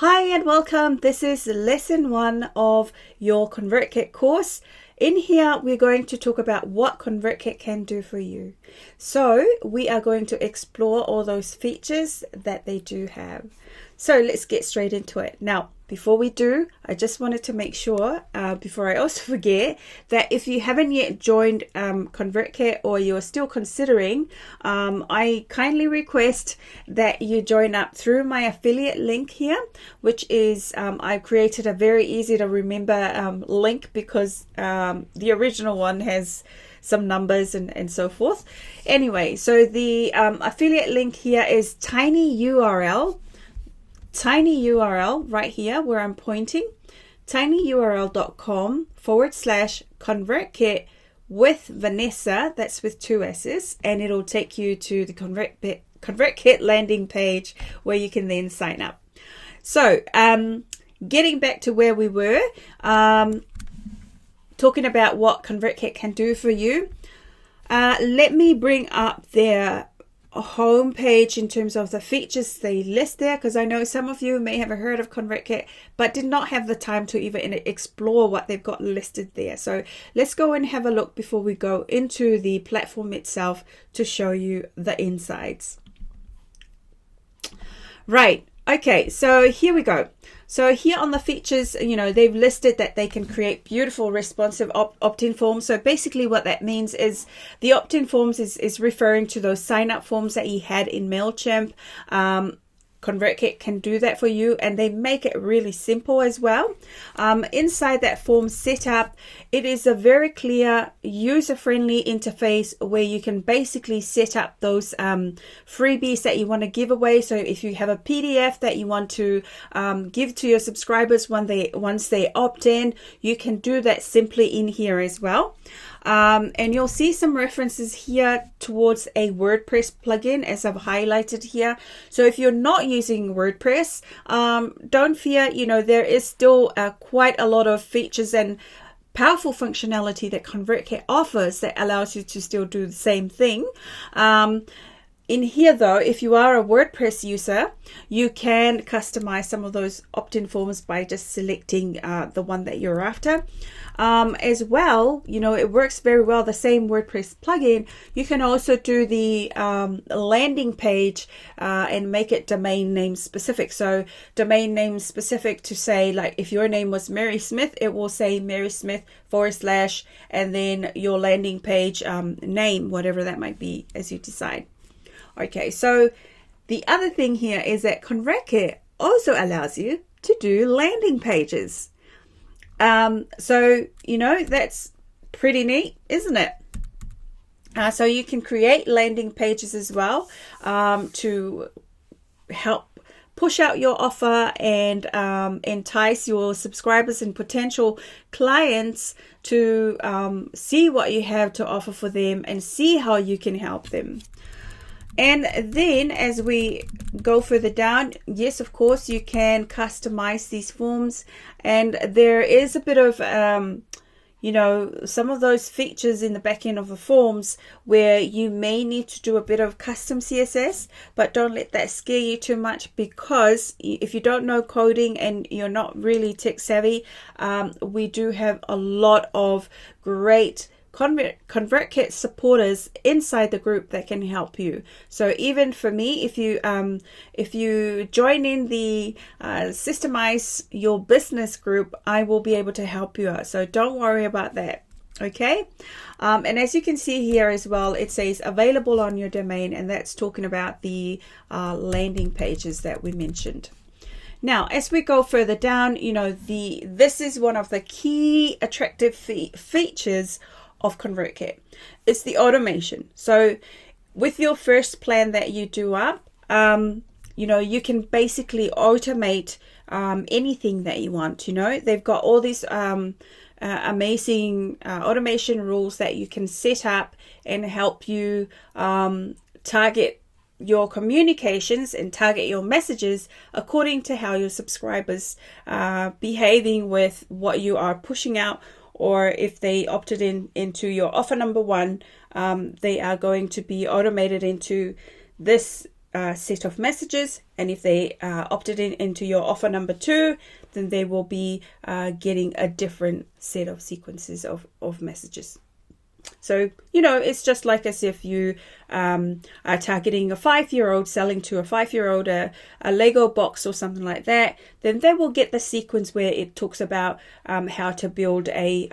Hi and welcome. This is lesson 1 of your ConvertKit course. In here, we're going to talk about what ConvertKit can do for you. So we are going to explore all those features that they do have. So let's get straight into it. Now, before we do, I just wanted to make sure, before I also forget, that if you haven't yet joined ConvertKit or you're still considering, I kindly request that you join up through my affiliate link here, which is, I've created a very easy to remember link because the original one has some numbers and so forth. Anyway, so the affiliate link here is tinyurl right here where I'm pointing, tinyurl.com/ConvertKit with Vanessa, that's with 2 S's, and it'll take you to the ConvertKit landing page where you can then sign up. So getting back to where we were, talking about what ConvertKit can do for you, let me bring up their home page in terms of the features they list there, because I know some of you may have heard of ConvertKit but did not have the time to even explore what they've got listed there. So let's go and have a look before we go into the platform itself to show you the insides. Right, okay, so here we go. So here on the features, they've listed that they can create beautiful responsive opt-in forms. So basically what that means is the opt-in forms is referring to those sign-up forms that you had in Mailchimp. ConvertKit can do that for you, and they make it really simple as well. Inside that form setup, it is a very clear, user-friendly interface where you can basically set up those freebies that you want to give away. So if you have a PDF that you want to give to your subscribers once they opt in, you can do that simply in here as well. And you'll see some references here towards a WordPress plugin as I've highlighted here. So if you're not using WordPress, don't fear, there is still quite a lot of features and powerful functionality that ConvertKit offers that allows you to still do the same thing. In here though, if you are a WordPress user, you can customize some of those opt-in forms by just selecting the one that you're after. As well, it works very well, the same WordPress plugin. You can also do the landing page and make it domain name specific. So domain name specific to say, like, if your name was Mary Smith, it will say Mary Smith / and then your landing page name, whatever that might be as you decide. Okay, so the other thing here is that ConvertKit also allows you to do landing pages. So, that's pretty neat, isn't it? So you can create landing pages as well to help push out your offer and entice your subscribers and potential clients to see what you have to offer for them and see how you can help them. And then as we go further down, yes, of course, you can customize these forms. And there is a bit of, some of those features in the back end of the forms where you may need to do a bit of custom CSS, but don't let that scare you too much, because if you don't know coding and you're not really tech savvy, we do have a lot of great ConvertKit supporters inside the group that can help you. So even for me, if you join in the Systemize Your Business group, I will be able to help you out. So don't worry about that. Okay. And as you can see here as well, it says available on your domain, and that's talking about the landing pages that we mentioned. Now, as we go further down, this is one of the key attractive features of ConvertKit. It's the automation. So with your first plan that you do up, you can basically automate anything that you want. They've got all these amazing automation rules that you can set up and help you target your communications and target your messages according to how your subscribers are behaving with what you are pushing out, or if they opted into your offer number 1, they are going to be automated into this set of messages, and if they opted into your offer number 2, then they will be getting a different set of sequences of messages. So, it's just like as if you are targeting a 5-year-old, selling to a 5-year-old a Lego box or something like that, then they will get the sequence where it talks about how to build a,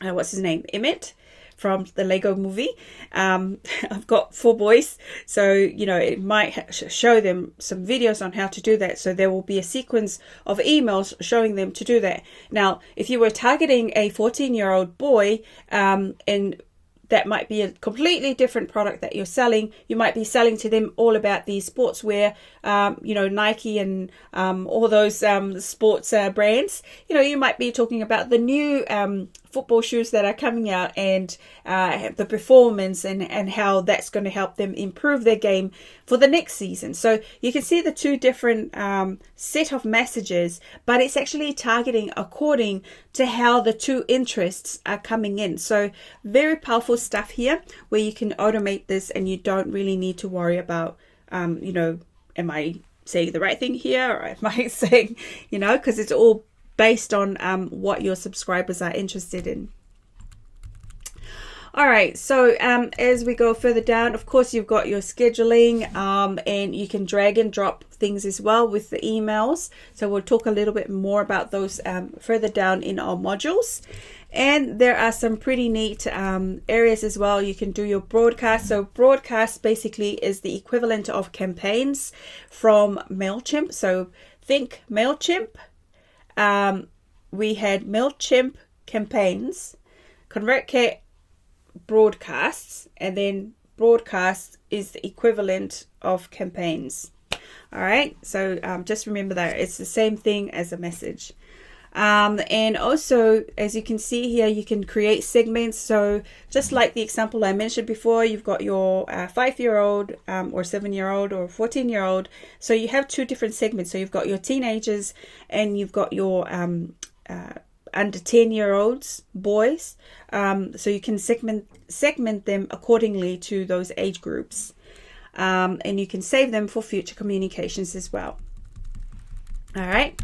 what's his name, Emmett from the Lego movie. I've got 4 boys, so it might show them some videos on how to do that. So there will be a sequence of emails showing them to do that. Now, if you were targeting a 14-year-old boy, and that might be a completely different product that you're selling. You might be selling to them all about the sportswear, Nike and all those sports brands. You might be talking about the new football shoes that are coming out, and the performance and how that's going to help them improve their game for the next season. So you can see the 2 different set of messages, but it's actually targeting according to how the 2 interests are coming in. So very powerful stuff here, where you can automate this and you don't really need to worry about, am I saying the right thing here, or am I saying, because it's all based on what your subscribers are interested in. All right, so as we go further down, of course, you've got your scheduling, and you can drag and drop things as well with the emails. So we'll talk a little bit more about those further down in our modules. And there are some pretty neat areas as well. You can do your broadcast. So broadcast basically is the equivalent of campaigns from Mailchimp. So think Mailchimp. We had Mailchimp campaigns, ConvertKit broadcasts, and then broadcast is the equivalent of campaigns. All right, so just remember that it's the same thing as a message. And also, as you can see here, you can create segments. So just like the example I mentioned before, you've got your 5-year-old or 7-year-old or 14-year-old. So you have 2 different segments. So you've got your teenagers and you've got your under 10-year-olds boys. So you can segment them accordingly to those age groups. And you can save them for future communications as well. All right.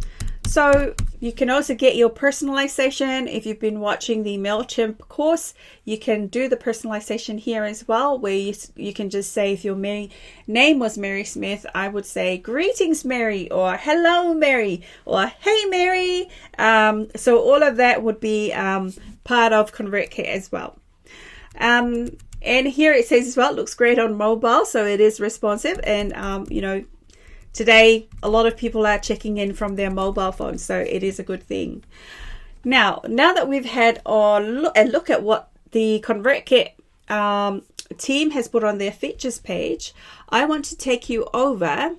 So you can also get your personalization. If you've been watching the Mailchimp course, you can do the personalization here as well, where you can just say, if your name was Mary Smith, I would say greetings Mary, or hello Mary, or hey Mary. So all of that would be part of ConvertKit as well. And here it says as well, it looks great on mobile, so it is responsive. And today, a lot of people are checking in from their mobile phones, so it is a good thing. Now that we've had a look at what the ConvertKit team has put on their features page, I want to take you over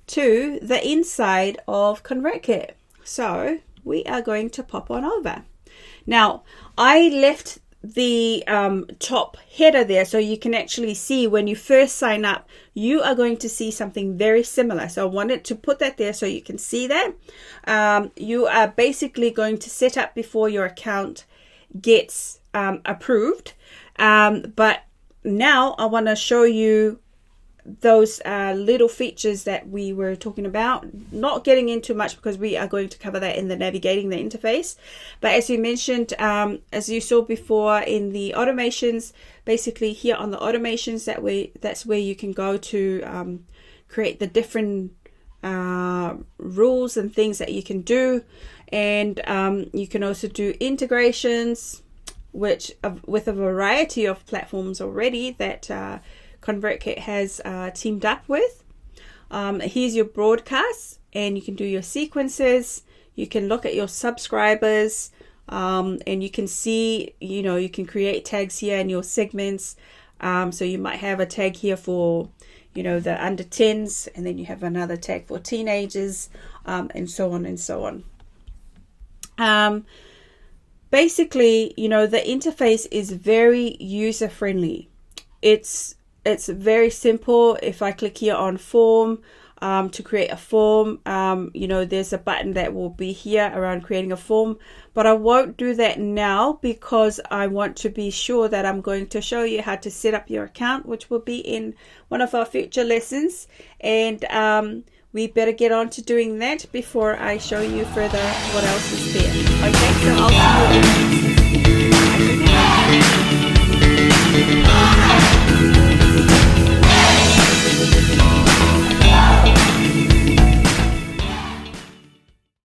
to the inside of ConvertKit. So we are going to pop on over. Now, I left the top header there, so you can actually see when you first sign up, you are going to see something very similar. So I wanted to put that there so you can see that. You are basically going to set up before your account gets approved. But now I want to show you those little features that we were talking about, not getting into much because we are going to cover that in the navigating the interface. But as you mentioned, as you saw before in the automations, basically here on the automations, that's where you can go to create the different rules and things that you can do. And you can also do integrations, which with a variety of platforms already that ConvertKit has teamed up with. Here's your broadcasts, and you can do your sequences. You can look at your subscribers, and you can see, you can create tags here in your segments. So you might have a tag here for, the under 10s, and then you have another tag for teenagers, and so on and so on. Basically, the interface is very user friendly. It's very simple. If I click here on form, to create a form. You know, there's a button that will be here around creating a form, but I won't do that now because I want to be sure that I'm going to show you how to set up your account, which will be in one of our future lessons. And we better get on to doing that before I show you further what else is there. Okay, so I'll see you in